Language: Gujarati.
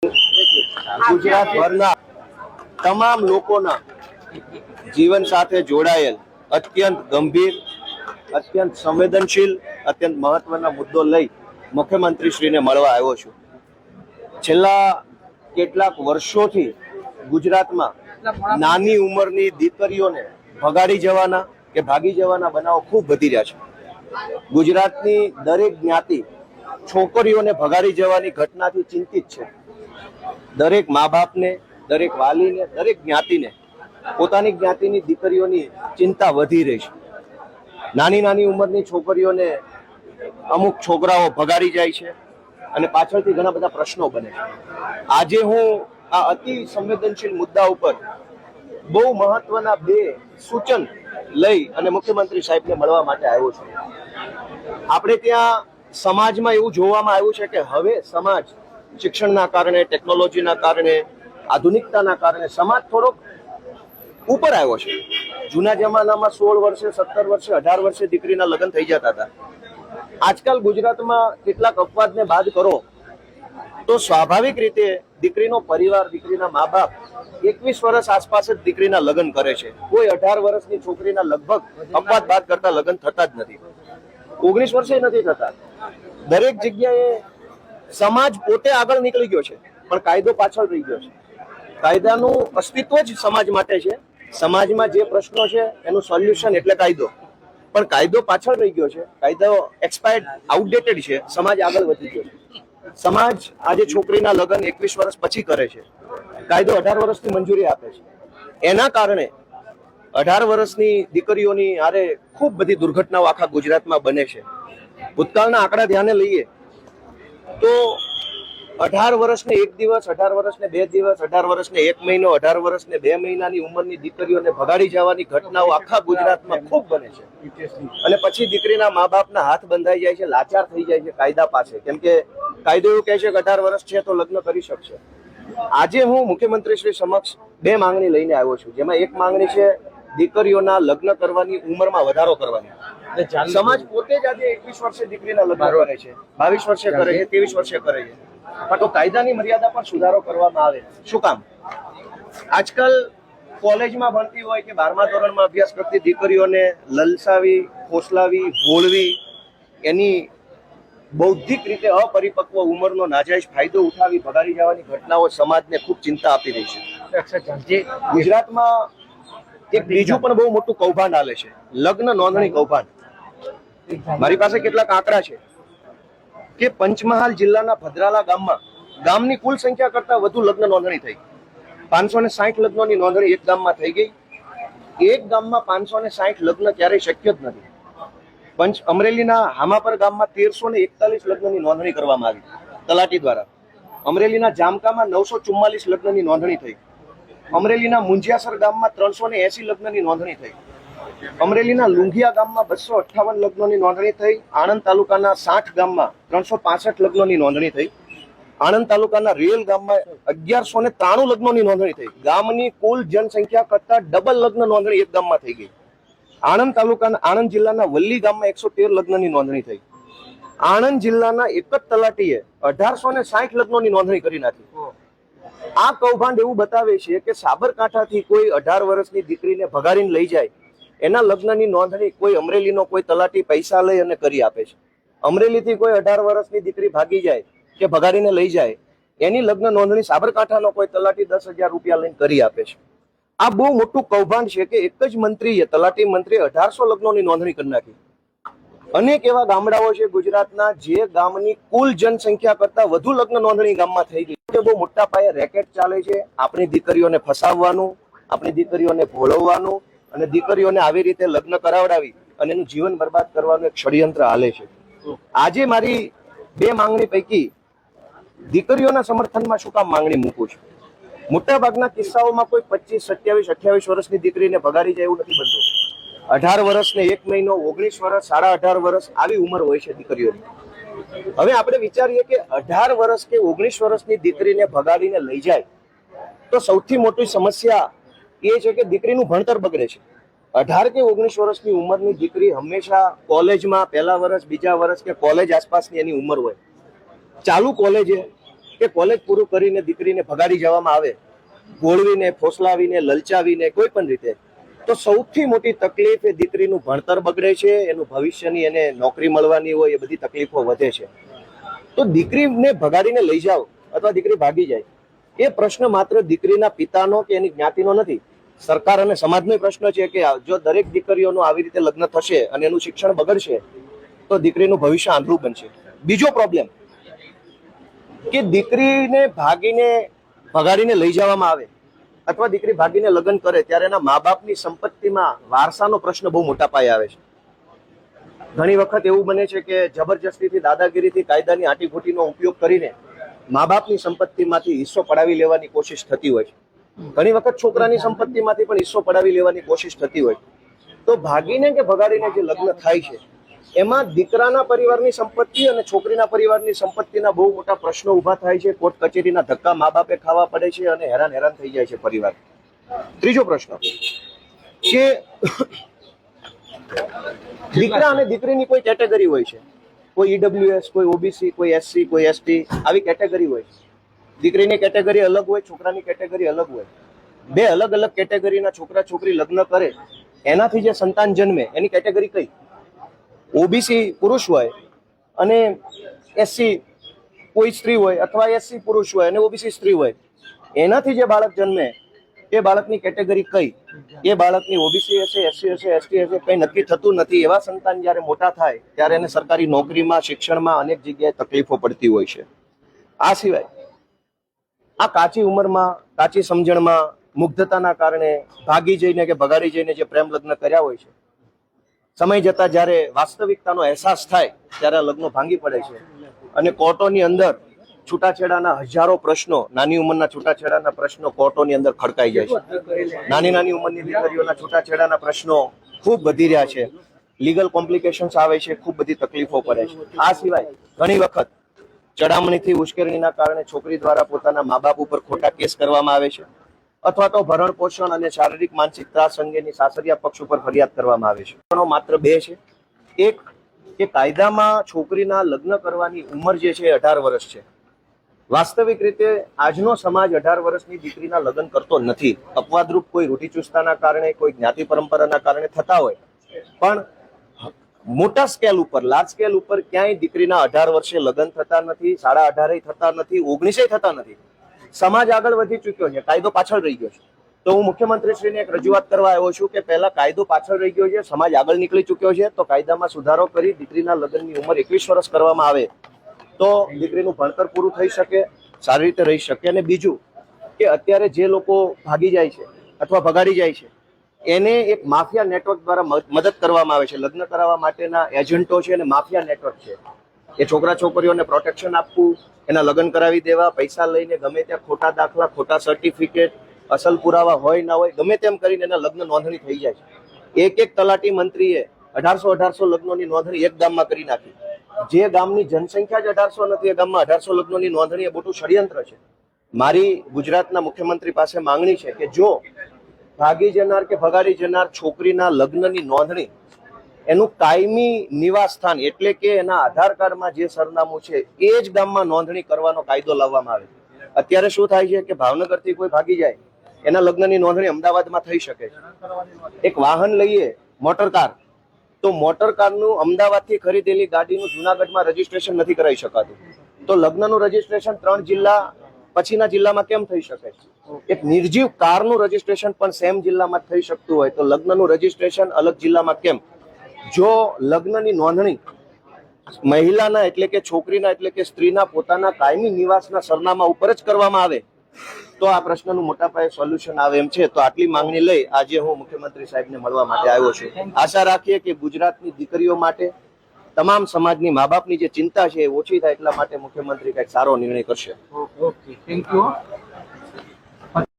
ગુજરાતભરના તમામ લોકોના જીવન સાથે જોડાયેલ અત્યંત ગંભીર, અત્યંત સંવેદનશીલ, અત્યંત મહત્વના મુદ્દો લઈ મુખ્યમંત્રીશ્રીને મળવા આવ્યો છું. છેલ્લા કેટલાક વર્ષોથી ગુજરાતમાં નાની ઉંમરની દીકરીઓને ભગાડી જવાના કે ભાગી જવાના બનાવો ખૂબ વધી રહ્યા છે. ગુજરાતની દરેક જ્ઞાતિ છોકરીઓને ભગાડી જવાની ઘટનાથી ચિંતિત છે. દરેક મા બાપને, દરેક વાલીને, દરેક જ્ઞાતિને પોતાની જ્ઞાતિની દીકરીઓની ચિંતા વધી રહી છે. નાની નાની ઉંમરની છોકરીઓને અમુક છોકરાઓ ભગાડી જાય છે અને પાછળથી ઘણા બધા પ્રશ્નો બને છે. આજે હું આ અતિ સંવેદનશીલ મુદ્દા ઉપર બહુ મહત્વના બે સૂચન લઈ અને મુખ્યમંત્રી સાહેબને મળવા માટે આવ્યો છું. આપણે ત્યાં સમાજમાં એવું જોવામાં આવ્યું છે કે હવે સમાજ શિક્ષણના કારણે, ટેકનોલોજીના કારણે, આધુનિકતાના કારણે સમાજ થોડોક ઉપર આવ્યો છે. જૂના જમાનામાં 16 વર્ષે, 17 વર્ષે, 18 વર્ષે દીકરીના લગ્ન થઈ જતા હતા. આજકાલ ગુજરાતમાં કેટલાક અપવાદને બાદ કરો તો સ્વાભાવિક રીતે દીકરીનો પરિવાર, દીકરીના મા બાપ 21 વર્ષ આસપાસ જ દીકરીના લગ્ન કરે છે. કોઈ 18 વર્ષની છોકરીના લગભગ અપવાદ બાદ કરતા લગ્ન થતા જ નથી. 19 વર્ષે નથી થતા. દરેક જગ્યાએ સમાજ પોતે આગળ નીકળી ગયો છે પણ કાયદો પાછળ રહી ગયો છે. કાયદાનું અસ્તિત્વ જ સમાજ માટે છે. સમાજમાં જે પ્રશ્નો છે એનું સોલ્યુશન એટલે કાયદો, પણ કાયદો પાછળ રહી ગયો છે. કાયદો એક્સપાયર્ડ, આઉટડેટેડ છે. સમાજ આગળ વધી ગયો છે. સમાજ આજે છોકરીના લગ્ન 21 વર્ષ પછી કરે છે. કાયદો 18 વર્ષની મંજૂરી આપે છે. એના કારણે 18 વર્ષની દીકરીઓની હારે ખૂબ બધી દુર્ઘટનાઓ આખા ગુજરાતમાં બને છે. ભૂતકાળના આંકડા ધ્યાને લઈએ તો 18 વર્ષને 1 દિવસ, 18 વર્ષને 2 દિવસ, 18 વર્ષને 1 મહિનો, 18 વર્ષને 2 મહિનાની ઉંમરની દીકરીઓને ભગાડી જવાની ઘટનાઓ આખા ગુજરાતમાં ખૂબ બને છે. અને પછી દીકરીના મા બાપના હાથ બંધાઈ જાય છે, લાચાર થઈ જાય છે કાયદા પાસે, કેમ કે કાયદો એવું કહે છે કે 18 વર્ષ છે તો લગ્ન કરી શકશે. આજે હું મુખ્યમંત્રી શ્રી સમક્ષ બે માંગણી લઈને આવ્યો છું, જેમાં એક માંગણી છે દીકરીઓના લગ્ન કરવાની ઉંમરમાં વધારો કરવાની. સમાજ પોતે જ આજે 21 વર્ષે દીકરીના લગ્ન કરે છે, 22 વર્ષે કરે છે, 23 વર્ષે કરે છે. તો કાયદાની મર્યાદા પર સુધારો કરવામાં આવે. શું કામ? આજકાલ કોલેજમાં ભણતી હોય કે 12મા ધોરણમાં અભ્યાસ કરતી દીકરીઓને લલસાવી, ફોસલાવી, ભોળવી, એની બૌદ્ધિક રીતે અપરિપક્વ ઉંમરનો નાજાયજ ફાયદો ઉઠાવી ભગાડી જવાની ઘટનાઓ સમાજને ખૂબ ચિંતા આપી રહી છે. ગુજરાતમાં એક બીજું પણ બહુ મોટું કૌભાંડ હાલે છે, લગ્ન નોંધણી કૌભાંડ. મારી પાસે કેટલાક આંકડા છે કે પંચમહાલ જિલ્લાના ભદ્રાલા ગામની કુલ સંખ્યા કરતા વધુ લગ્ન નોંધણી થઈ. 560 લગ્નોની નોંધણી એક ગામમાં થઈ ગઈ. એક ગામમાં 560 લગ્ન ક્યારેય શક્ય જ નથી. અમરેલીના હામાપર ગામમાં 1341 લગ્નની નોંધણી કરવામાં આવી તલાટી દ્વારા. અમરેલીના જામકામાં 944 લગ્નની નોંધણી થઈ. અમરેલીના મુંજિયાસર ગામમાં 380 લગ્નની નોંધણી થઈ. અમરેલીના લુંઘિયા ગામમાં 258 લગ્નોની નોંધણી થઈ. આણંદ તાલુકાના 60 ગામમાં 365 લગ્નોની નોંધણી થઈ. આણંદ તાલુકાના રેલ ગામમાં 1193 લગ્નોની નોંધણી થઈ. ગામની કુલ જનસંખ્યા કરતા ડબલ લગ્ન નોંધણી એક ગામમાં થઈ ગઈ. આણંદ જિલ્લાના વલ્લી ગામમાં 113 લગ્નની નોંધણી થઈ. આણંદ જિલ્લાના એક જ તલાટીએ 1860 લગ્નોની નોંધણી કરી નાખી. આ કૌભાંડ એવું બતાવે છે કે સાબરકાંઠાથી કોઈ 18 વર્ષની દીકરીને ભગાડીને લઈ જાય, એના લગ્નની નોંધણી કોઈ અમરેલીનો કોઈ તલાટી પૈસા લઈ અને કરી આપે છે. અમરેલીથી કોઈ 18 વર્ષની દીકરી ભાગી જાય કે ભગાડીને લઈ જાય, એની લગ્ન નોંધણી સાબરકાંઠાનો કોઈ તલાટી 10,000 રૂપિયા લઈને કરી આપે છે. આ બહુ મોટું કૌભાંડ છે કે એક જ મંત્રીએ, તલાટી મંત્રીએ 1800 લગ્નોની નોંધણી કરી નાખી. અનેક એવા ગામડાઓ છે ગુજરાતના જે ગામની કુલ જનસંખ્યા કરતા વધુ લગ્ન નોંધણી ગામમાં થઈ ગઈ. બહુ મોટા પાયે રેકેટ ચાલે છે. આપણી દીકરીઓને ફસાવવાનું, આપણી દીકરીઓને ભોળવવાનું અને દીકરીઓને આવી રીતે લગ્ન કરાવડાવી અને એનું જીવન બરબાદ કરવાનું એક ષડયંત્ર હાલે છે. આજે મારી બે માંગણી પૈકી દીકરીઓના સમર્થનમાં શું કામ માંગણી મૂકું છું? મોટા ભાગના કિસ્સાઓમાં કોઈ 25, 27, 28 વર્ષની દીકરીને ભગાડી જાય એવું નથી બનતું. 18 વર્ષને 1 મહિનો, 19 વર્ષ, 18.5 વર્ષ આવી ઉંમર હોય છે દીકરીઓની. હવે આપણે વિચારીએ કે 18 વર્ષ કે 19 વર્ષની દીકરીને ભગાડીને લઈ જાય તો સૌથી મોટી સમસ્યા એ છે કે દીકરીનું ભણતર બગડે છે. 18 કે 19 વર્ષની ઉંમરની દીકરી હંમેશા કોલેજમાં પહેલા વર્ષ, બીજા વર્ષ કે કોલેજ આસપાસની એની ઉંમર હોય. ચાલુ કોલેજે કે કોલેજ પૂરું કરીને દીકરીને ભગાડી જવામાં આવે, ગોળવીને, ફોસલાવીને, લલચાવીને કોઈ પણ રીતે, તો સૌથી મોટી તકલીફ એ દીકરીનું ભણતર બગડે છે, એનું ભવિષ્યની એને નોકરી મળવાની હોય એ બધી તકલીફો વધે છે. તો દીકરીને ભગાડીને લઈ જાઓ અથવા દીકરી ભાગી જાય, એ પ્રશ્ન માત્ર દીકરીના પિતાનો કે એની જ્ઞાતિનો નથી, સરકાર અને સમાજનો પ્રશ્ન છે કે જો દરેક દીકરીઓનું આવી રીતે લગ્ન થશે અને એનું શિક્ષણ બગડશે તો દીકરીનું ભવિષ્ય આંધળું બનશે. બીજો પ્રોબ્લેમ કે દીકરીને ભગાડીને લઈ જવામાં આવે અથવા દીકરી ભાગીને લગ્ન કરે ત્યારે એના મા બાપની સંપત્તિમાં વારસાનો પ્રશ્ન બહુ મોટા પાયે આવે છે. ઘણી વખત એવું બને છે કે જબરજસ્તીથી, દાદાગીરીથી, કાયદાની આટીઘૂટીનો ઉપયોગ કરીને મા બાપની સંપત્તિમાંથી હિસ્સો પડાવી લેવાની કોશિશ થતી હોય છે. ઘણી વખત છોકરાની સંપત્તિમાંથી પણ હિસ્સો પડાવી લેવાની કોશિશ થતી હોય. તો ભાગીને કે ભગાડીને જે લગ્ન થાય છે એમાં દીકરાના પરિવારની સંપત્તિ અને છોકરીના પરિવારની સંપત્તિના બહુ મોટા પ્રશ્નો ઉભા થાય છે. કોર્ટ કચેરીના ધક્કા મા બાપે ખાવા પડે છે અને હેરાન થઈ જાય છે પરિવાર. ત્રીજો પ્રશ્ન કે દીકરા અને દીકરીની કોઈ કેટેગરી હોય છે, કોઈ ઈડબ્લ્યુએસ, કોઈ ઓબીસી, કોઈ એસસી, કોઈ એસટી, આવી કેટેગરી હોય છે. દીકરીની કેટેગરી અલગ હોય, છોકરાની કેટેગરી અલગ હોય. બે અલગ અલગ કેટેગરીના છોકરા છોકરી લગ્ન કરે એનાથી જે સંતાન જન્મે એની કેટેગરી કઈ? ઓબીસી પુરુષ હોય અને એસસી કોઈ સ્ત્રી હોય અથવા એસસી પુરુષ હોય અને ઓબીસી સ્ત્રી હોય, એનાથી જે બાળક જન્મે એ બાળકની કેટેગરી કઈ? એ બાળકની ઓબીસી હશે, એસસી હશે, એસટી હશે, કઈ નક્કી થતું નથી. એવા સંતાન જયારે મોટા થાય ત્યારે એને સરકારી નોકરીમાં, શિક્ષણમાં અનેક જગ્યાએ તકલીફો પડતી હોય છે. આ સિવાય આ કાચી ઉંમરમાં, કાચી સમજણમાં, મુગ્ધતાના કારણે ભાગી જઈને કે ભગાડી જઈને જે પ્રેમ લગ્ન કર્યા હોય છે, સમય જતા જ્યારે વાસ્તવિકતાનો અહેસાસ થાય ત્યારે આ લગ્નો ભાંગી પડે છે અને કોર્ટોની અંદર છૂટાછેડાના હજારો પ્રશ્નો, નાની ઉંમરના છૂટાછેડાના પ્રશ્નો કોર્ટોની અંદર ખડકાઈ જાય છે. નાની ઉંમરની દીકરીઓના છૂટાછેડાના પ્રશ્નો ખૂબ વધી રહ્યા છે. લીગલ કોમ્પ્લિકેશન્સ આવે છે, ખૂબ બધી તકલીફો પડે છે. આ સિવાય ઘણી વખત ચડામણીથી, ઉશ્કેરણીના કારણે છોકરી દ્વારા પોતાના મા બાપ ઉપર ખોટા કેસ કરવામાં આવે છે અથવા તો ભરણ પોષણ અને શારીરિક માનસિક ત્રાસ અંગેની સાસરિયા પક્ષ ઉપર ફરિયાદ કરવામાં આવે છે. માત્ર બે છે. એક કે કાયદામાં છોકરીના લગ્ન કરવાની ઉંમર જે છે 18 વર્ષ છે. વાસ્તવિક રીતે આજનો સમાજ 18 વર્ષની દીકરીના લગ્ન કરતો નથી. અપવાદરૂપ કોઈ રૂઢિચુસ્તતાના કારણે, કોઈ જ્ઞાતિ પરંપરાના કારણે થતા હોય, પણ મોટા સ્કેલ ઉપર, લાર્જ સ્કેલ ઉપર ક્યાંય દીકરીના 18 વર્ષે લગ્ન થતા નથી, 18.5 થતા નથી, 19 થતા નથી. સમાજ આગળ વધી ચુક્યો છે, કાયદો પાછળ રહી ગયો છે. તો હું મુખ્યમંત્રીશ્રીને એક રજૂઆત કરવા આવ્યો છું કે પહેલા કાયદો પાછળ રહી ગયો છે, સમાજ આગળ નીકળી ચુક્યો છે, તો કાયદામાં સુધારો કરી દીકરીના લગ્નની ઉંમર 21 વર્ષ કરવામાં આવે તો દીકરીનું ભણતર પૂરું થઈ શકે, સારી રીતે રહી શકે. અને બીજું કે અત્યારે જે લોકો ભાગી જાય છે અથવા ભગાડી જાય છે એને એક માફિયા નેટવર્ક દ્વારા મદદ કરવામાં આવે છે. લગ્ન કરાવવા માટેના એજન્ટો છે અને માફિયા નેટવર્ક છે. એ છોકરા છોકરીઓને પ્રોટેક્શન આપવું, એના લગ્ન કરાવી દેવા, પૈસા લઈને ગમે ત્યાં ખોટા દાખલા, ખોટા સર્ટિફિકેટ, અસલ પુરાવા હોય ના હોય, ગમે તેમ કરીને એના લગ્ન નોંધણી થઈ જાય છે. એક તલાટી મંત્રીએ 1800 લગ્નોની નોંધણી એક ગામમાં કરી નાખી. જે ગામની જનસંખ્યા જ 1800 નથી, એ ગામમાં 1800 લગ્નોની નોંધણી એ મોટું ષડયંત્ર છે. મારી ગુજરાતના મુખ્યમંત્રી પાસે માંગણી છે કે જો ભાગી જનાર કે ભગાડી જનાર છોકરીના લગ્નની નોંધણી એનું કાયમી નિવાસ સ્થાન એટલે કે એના આધાર કાર્ડમાં જે સરનામું છે એ જ ગામમાં નોંધણી કરવાનો કાયદો લાવવામાં આવે. અત્યારે શું થાય છે કે ભાવનગરથી કોઈ ભાગી જાય, એના લગ્નની નોંધણી અમદાવાદમાં થઈ શકે છે. એક વાહન લઈએ, મોટર કાર, તો મોટર કારનું અમદાવાદથી ખરીદેલી ગાડીનું જુનાગઢમાં રજીસ્ટ્રેશન નથી કરાવી શકાતું. તો લગ્નનું રજીસ્ટ્રેશન 3 જિલ્લા પછીના જિલ્લામાં કેમ થઈ શકે છે? એક નિર્જીવ કારનું રજીસ્ટ્રેશન પણ સેમ જિલ્લામાં થઈ શકતું હોય તો લગ્નનું રજીસ્ટ્રેશન અલગ જિલ્લામાં કેમ? જો લગ્નની નોંધણી મહિલાના એટલે કે છોકરીના એટલે કે સ્ત્રીના પોતાના કાયમી નિવાસના સરનામા ઉપર જ કરવામાં આવે તો આ પ્રશ્નનું મોટા પાયે સોલ્યુશન આવે એમ છે. તો આટલી માંગણી લઈ આજે હું મુખ્યમંત્રી સાહેબને મળવા માટે આવ્યો છું. આશા રાખીએ કે ગુજરાતની દીકરીઓ માટે, તમામ સમાજની મા બાપની જે ચિંતા છે એ ઓછી થાય એટલા માટે મુખ્યમંત્રી કંઈક સારો નિર્ણય કરશે. Okay, thank you.